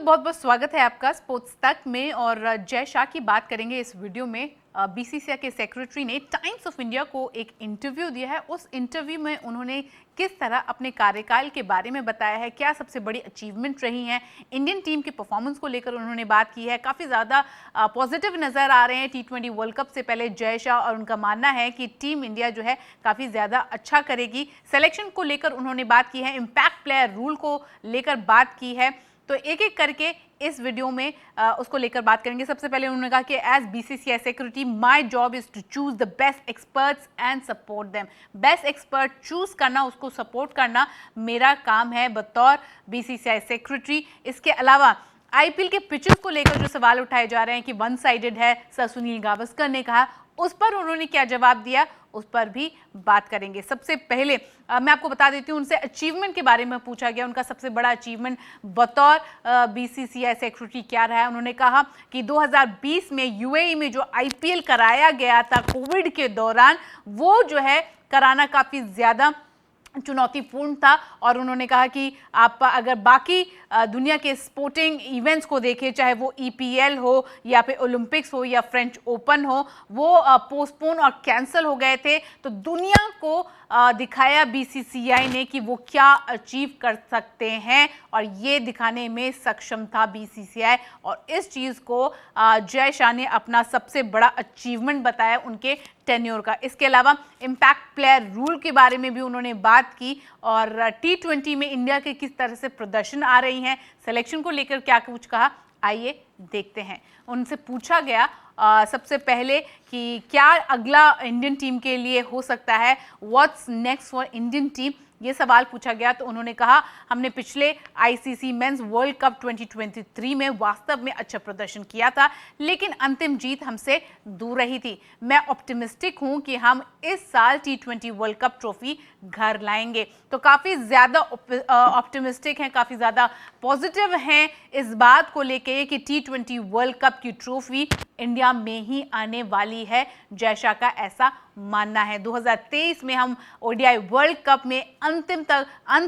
बहुत बहुत स्वागत है आपका स्पोर्ट्स तक में। और जय शाह की बात करेंगे इस वीडियो में। बीसीसीआई के सेक्रेटरी ने टाइम्स ऑफ इंडिया को एक इंटरव्यू दिया है। उस इंटरव्यू में उन्होंने किस तरह अपने कार्यकाल के बारे में बताया है, क्या सबसे बड़ी अचीवमेंट रही हैं, इंडियन टीम की परफॉर्मेंस को लेकर उन्होंने बात की है। काफ़ी ज़्यादा पॉजिटिव नज़र आ रहे हैं T20 वर्ल्ड कप से पहले जय शाह, और उनका मानना है कि टीम इंडिया जो है काफ़ी ज़्यादा अच्छा करेगी। सिलेक्शन को लेकर उन्होंने बात की है, इम्पैक्ट प्लेयर रूल को लेकर बात की है। तो एक एक करके इस वीडियो में उसको लेकर बात करेंगे। सबसे पहले उन्होंने कहा कि as BCCI secretary my job is to choose the best experts and support them. Best expert choose करना, उसको सपोर्ट करना मेरा काम है बतौर बीसीसीआई सेक्रेटरी। इसके अलावा आईपीएल के पिचेस को लेकर जो सवाल उठाए जा रहे हैं कि वन साइडेड है, सर सुनील गावस्कर ने कहा, उस पर उन्होंने क्या जवाब दिया उस पर भी बात करेंगे। सबसे पहले मैं आपको बता देती हूँ, उनसे अचीवमेंट के बारे में पूछा गया, उनका सबसे बड़ा अचीवमेंट बतौर बीसीसीआई सेक्रेटरी क्या रहा है। उन्होंने कहा कि 2020 में यूएई में जो आईपीएल कराया गया था कोविड के दौरान, वो जो है कराना काफ़ी ज़्यादा चुनौतीपूर्ण था। और उन्होंने कहा कि आप अगर बाकी दुनिया के स्पोर्टिंग इवेंट्स को देखें, चाहे वो ईपीएल हो या फिर ओलंपिक्स हो या फ्रेंच ओपन हो, वो पोस्टपोन और कैंसिल हो गए थे। तो दुनिया को दिखाया बीसीसीआई ने कि वो क्या अचीव कर सकते हैं, और ये दिखाने में सक्षम था बीसीसीआई। और इस चीज़ को जय शाह ने अपना सबसे बड़ा अचीवमेंट बताया उनके टेन्योर का। इसके अलावा इम्पैक्ट प्लेयर रूल के बारे में भी उन्होंने बात की, और T20 में इंडिया के किस तरह से प्रदर्शन आ रही हैं, सिलेक्शन को लेकर क्या कुछ कहा, आइए देखते हैं। उनसे पूछा गया सबसे पहले कि क्या अगला इंडियन टीम के लिए हो सकता है, what's next for Indian team, ये सवाल पूछा गया। तो उन्होंने कहा हमने पिछले आईसीसी मेंस वर्ल्ड कप 2023 में वास्तव में अच्छा प्रदर्शन किया था, लेकिन अंतिम जीत हमसे दूर रही थी। मैं ऑप्टिमिस्टिक हूं कि हम इस साल T20 वर्ल्ड कप ट्रॉफी घर लाएंगे। तो काफ़ी ज़्यादा ऑप्टिमिस्टिक हैं, काफ़ी ज़्यादा पॉजिटिव हैं इस बात को लेके कि T20 वर्ल्ड कप की ट्रॉफी इंडिया में ही आने वाली है। जय शाह का ऐसा मानना है। 2023 में हम ओडीआई वर्ल्ड कप में अंत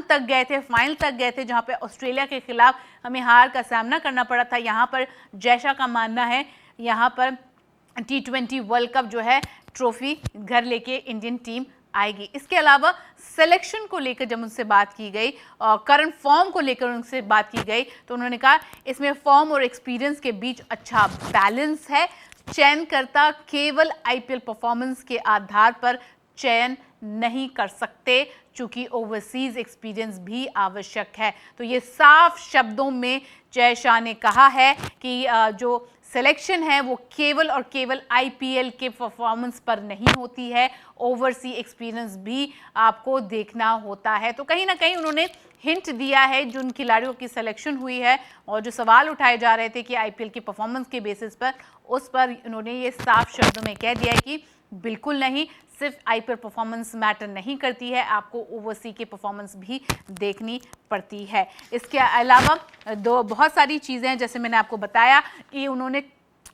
तक गए थे, फाइनल तक गए थे, जहां पे ऑस्ट्रेलिया के खिलाफ हमें हार का सामना करना पड़ा था। यहां पर जय शाह का मानना है यहां पर T20 वर्ल्ड कप जो है ट्रॉफी घर लेके इंडियन टीम आएगी। इसके अलावा सिलेक्शन को लेकर जब उनसे बात की गई और करंट फॉर्म को लेकर उनसे बात की गई, तो उन्होंने कहा इसमें फॉर्म और एक्सपीरियंस के बीच अच्छा बैलेंस है। चयनकर्ता केवल आईपीएल परफॉर्मेंस के आधार पर चयन नहीं कर सकते, चूंकि ओवरसीज एक्सपीरियंस भी आवश्यक है। तो ये साफ शब्दों में जय शाह ने कहा है कि जो सिलेक्शन है वो केवल और केवल आईपीएल के परफॉर्मेंस पर नहीं होती है, ओवरसी एक्सपीरियंस भी आपको देखना होता है। तो कहीं ना कहीं उन्होंने हिंट दिया है जिन खिलाड़ियों की सिलेक्शन हुई है और जो सवाल उठाए जा रहे थे कि आईपीएल की परफॉर्मेंस के बेसिस पर, उस पर उन्होंने ये साफ शब्दों में कह दिया है कि बिल्कुल नहीं, सिर्फ आईपीएल परफॉर्मेंस मैटर नहीं करती है, आपको ओवरसी की परफॉर्मेंस भी देखनी पड़ती है। इसके अलावा बहुत सारी चीज़ें हैं, जैसे मैंने आपको बताया कि उन्होंने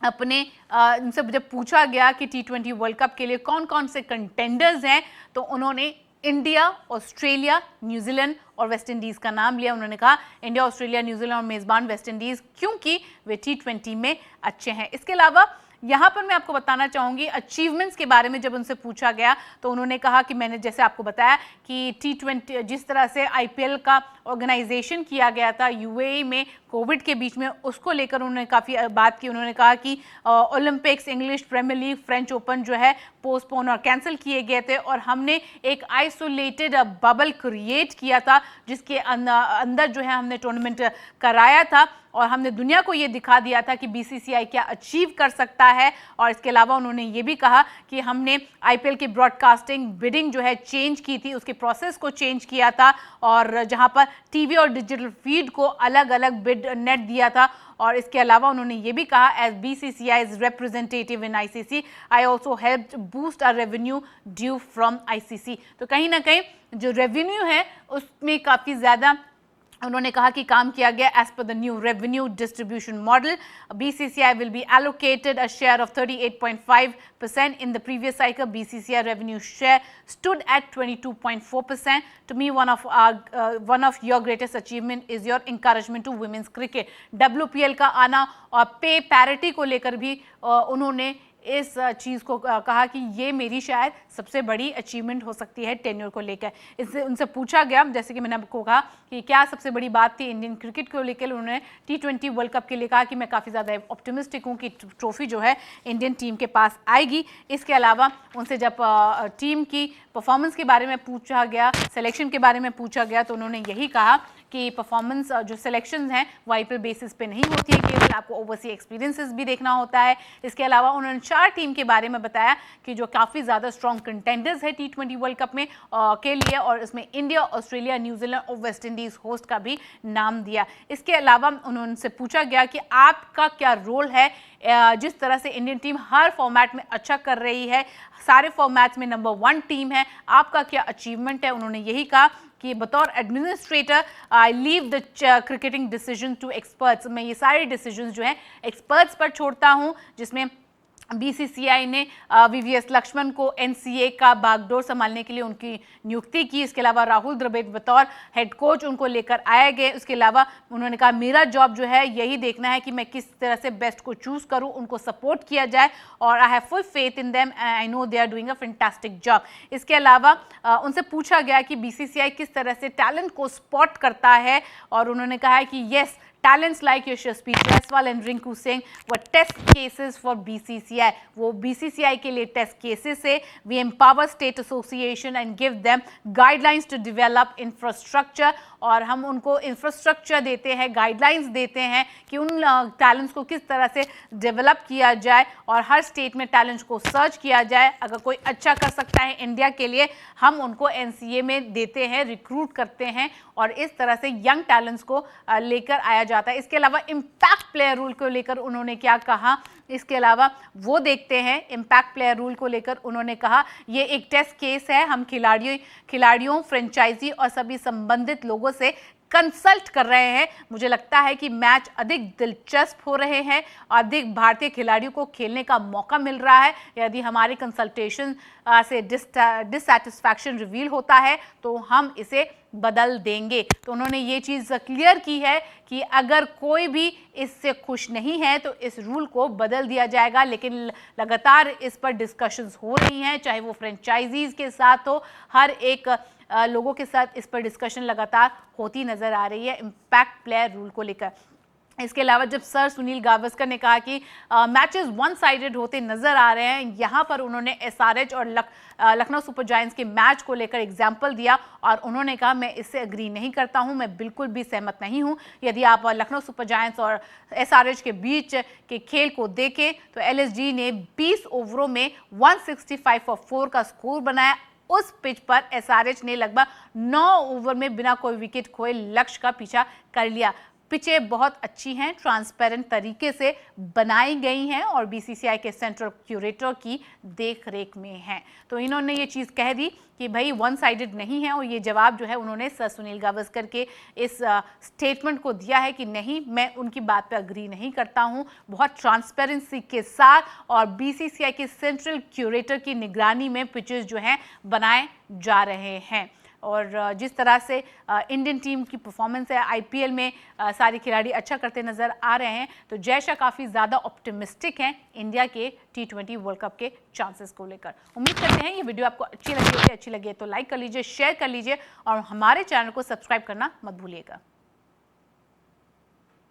अपने उनसे जब पूछा गया कि T20 वर्ल्ड कप के लिए कौन कौन से कंटेंडर्स हैं, तो उन्होंने इंडिया, ऑस्ट्रेलिया, न्यूजीलैंड और वेस्ट इंडीज़ का नाम लिया। उन्होंने कहा इंडिया, ऑस्ट्रेलिया, न्यूजीलैंड और मेज़बान वेस्ट इंडीज़, क्योंकि वे T20 में अच्छे हैं। इसके अलावा यहाँ पर मैं आपको बताना चाहूँगी अचीवमेंट्स के बारे में। जब उनसे पूछा गया तो उन्होंने कहा कि मैंने जैसे आपको बताया कि T20 जिस तरह से आईपीएल का ऑर्गेनाइजेशन किया गया था यूएई में कोविड के बीच में, उसको लेकर उन्होंने काफ़ी बात की। उन्होंने कहा कि Olympics, English Premier League, French Open जो है पोस्टपोन और कैंसिल किए गए थे, और हमने एक आइसोलेटेड बबल क्रिएट किया था जिसके अंदर जो है हमने टूर्नामेंट कराया था, और हमने दुनिया को ये दिखा दिया था कि बीसीसीआई क्या अचीव कर सकता है। और इसके अलावा उन्होंने ये भी कहा कि हमने आईपीएल की ब्रॉडकास्टिंग बिडिंग जो है चेंज की थी, उसके प्रोसेस को चेंज किया था, और जहां पर टीवी और डिजिटल फीड को अलग अलग बिड नेट दिया था। और इसके अलावा उन्होंने ये भी कहा as BCCI is representative in ICC, I also help boost our revenue due from ICC. तो कहीं ना कहीं जो रेवेन्यू है उसमें काफ़ी ज़्यादा उन्होंने कहा कि काम किया गया as per the new revenue distribution model. BCCI will be allocated a share of 38.5%. In the previous cycle, BCCI revenue share stood at 22.4%. To me, one of your greatest achievement is your encouragement to women's cricket. WPL का आना और पे parity को लेकर भी उन्होंने इस चीज़ को कहा कि ये मेरी शायद सबसे बड़ी अचीवमेंट हो सकती है टेन्योर को लेकर. इससे उनसे पूछा गया, जैसे कि मैंने आपको कहा कि क्या सबसे बड़ी बात थी इंडियन क्रिकेट को लेकर, उन्होंने T20 वर्ल्ड कप के लिए कहा कि मैं काफ़ी ज़्यादा ऑप्टिमिस्टिक हूँ कि ट्रॉफी जो है इंडियन टीम के पास आएगी. इसके अलावा उनसे जब टीम की परफॉर्मेंस के बारे में पूछा गया, सिलेक्शन के बारे में पूछा गया, तो उन्होंने यही कहा कि परफॉर्मेंस जो सिलेक्शंस हैं वो IPL बेसिस पे नहीं होती है, केवल आपको ओवरसीज एक्सपीरियंसेस भी देखना होता है. इसके अलावा उन्होंने 4 टीम के बारे में बताया कि जो काफ़ी ज़्यादा स्ट्रॉन्ग कंटेंडर्स है T20 वर्ल्ड कप में के लिए, और इसमें इंडिया, ऑस्ट्रेलिया, न्यूजीलैंड और वेस्ट इंडीज़ होस्ट का भी नाम दिया. इसके अलावा उनसे पूछा गया कि आपका क्या रोल है, जिस तरह से इंडियन टीम हर फॉर्मेट में अच्छा कर रही है, सारे फॉर्मेट्स में नंबर 1 टीम है, आपका क्या अचीवमेंट है. उन्होंने यही कहा कि बतौर administrator I leave the cricketing decision to experts. मैं ये सारे डिसीजंस जो हैं एक्सपर्ट्स पर छोड़ता हूँ, जिसमें BCCI ने VVS लक्ष्मण को NCA का बागडोर संभालने के लिए उनकी नियुक्ति की. इसके अलावा राहुल द्रविड़ बतौर हेड कोच उनको लेकर आए गए. उसके अलावा उन्होंने कहा मेरा जॉब जो है यही देखना है कि मैं किस तरह से बेस्ट को चूज़ करूं, उनको सपोर्ट किया जाए, और I have full faith in them, I know they are doing a fantastic job. इसके अलावा उनसे पूछा गया कि BCCI किस तरह से टैलेंट को स्पॉट करता है, और उन्होंने कहा है कि yes, talents like Yashasvi Jaiswal and Rinku Singh were test cases for BCCI. वो BCCI के लिए टेस्ट केसेस है. We empower state association and give them guidelines to develop infrastructure. और हम उनको इंफ्रास्ट्रक्चर देते हैं, गाइडलाइंस देते हैं कि उन टैलेंट्स को किस तरह से डेवलप किया जाए, और हर स्टेट में टैलेंट्स को सर्च किया जाए. अगर कोई अच्छा कर सकता है इंडिया के लिए, हम उनको NCA में देते हैं, रिक्रूट करते हैं, और इस तरह से यंग टैलेंट्स को लेकर आया जाता है. इसके अलावा इम्पैक्ट प्लेयर रूल को लेकर उन्होंने क्या कहा, इसके अलावा वो देखते हैं. इम्पैक्ट प्लेयर रूल को लेकर उन्होंने कहा ये एक टेस्ट केस है, हम खिलाड़ियों, फ्रेंचाइजी और सभी संबंधित लोगों से कंसल्ट कर रहे हैं. मुझे लगता है कि मैच अधिक दिलचस्प हो रहे हैं, अधिक भारतीय खिलाड़ियों को खेलने का मौका मिल रहा है. यदि हमारी कंसल्टेशन से डिससैटिस्फैक्शन रिवील होता है तो हम इसे बदल देंगे. तो उन्होंने ये चीज़ क्लियर की है कि अगर कोई भी इससे खुश नहीं है तो इस रूल को बदल दिया जाएगा. लेकिन लगातार इस पर डिस्कशंस हो रही हैं, चाहे वो फ्रेंचाइजीज़ के साथ हो, हर एक लोगों के साथ इस पर डिस्कशन लगातार होती नज़र आ रही है इम्पैक्ट प्लेयर रूल को लेकर. इसके अलावा जब सर सुनील गावस्कर ने कहा कि मैचेस वन साइडेड होते नज़र आ रहे हैं, यहाँ पर उन्होंने SRH और लखनऊ सुपर जायंट्स के मैच को लेकर एग्जाम्पल दिया, और उन्होंने कहा मैं इससे एग्री नहीं करता हूँ, मैं बिल्कुल भी सहमत नहीं हूँ. यदि आप लखनऊ सुपर जायंट्स और SRH के बीच के खेल को देखें तो LSG ने 20 ओवरों में 165 for 4 का स्कोर बनाया. उस पिच पर SRH ने लगभग 9 ओवर में बिना कोई विकेट खोए लक्ष्य का पीछा कर लिया. पिचें बहुत अच्छी हैं, ट्रांसपेरेंट तरीके से बनाई गई हैं और BCCI के सेंट्रल क्यूरेटर की देख रेख में हैं. तो इन्होंने ये चीज़ कह दी कि भाई वन साइडेड नहीं है, और ये जवाब जो है उन्होंने सर सुनील गावस्कर के इस स्टेटमेंट को दिया है कि नहीं, मैं उनकी बात पे अग्री नहीं करता हूँ. बहुत ट्रांसपेरेंसी के साथ और BCCI के सेंट्रल क्यूरेटर की निगरानी में पिचेस जो हैं बनाए जा रहे हैं. और जिस तरह से इंडियन टीम की परफॉर्मेंस है IPL में, सारे खिलाड़ी अच्छा करते नज़र आ रहे हैं, तो जय शाह काफ़ी ज़्यादा ऑप्टिमिस्टिक हैं इंडिया के T20 वर्ल्ड कप के चांसेस को लेकर. उम्मीद करते हैं ये वीडियो आपको अच्छी लगी होगी. अच्छी लगे तो लाइक कर लीजिए, शेयर कर लीजिए, और हमारे चैनल को सब्सक्राइब करना मत भूलिएगा.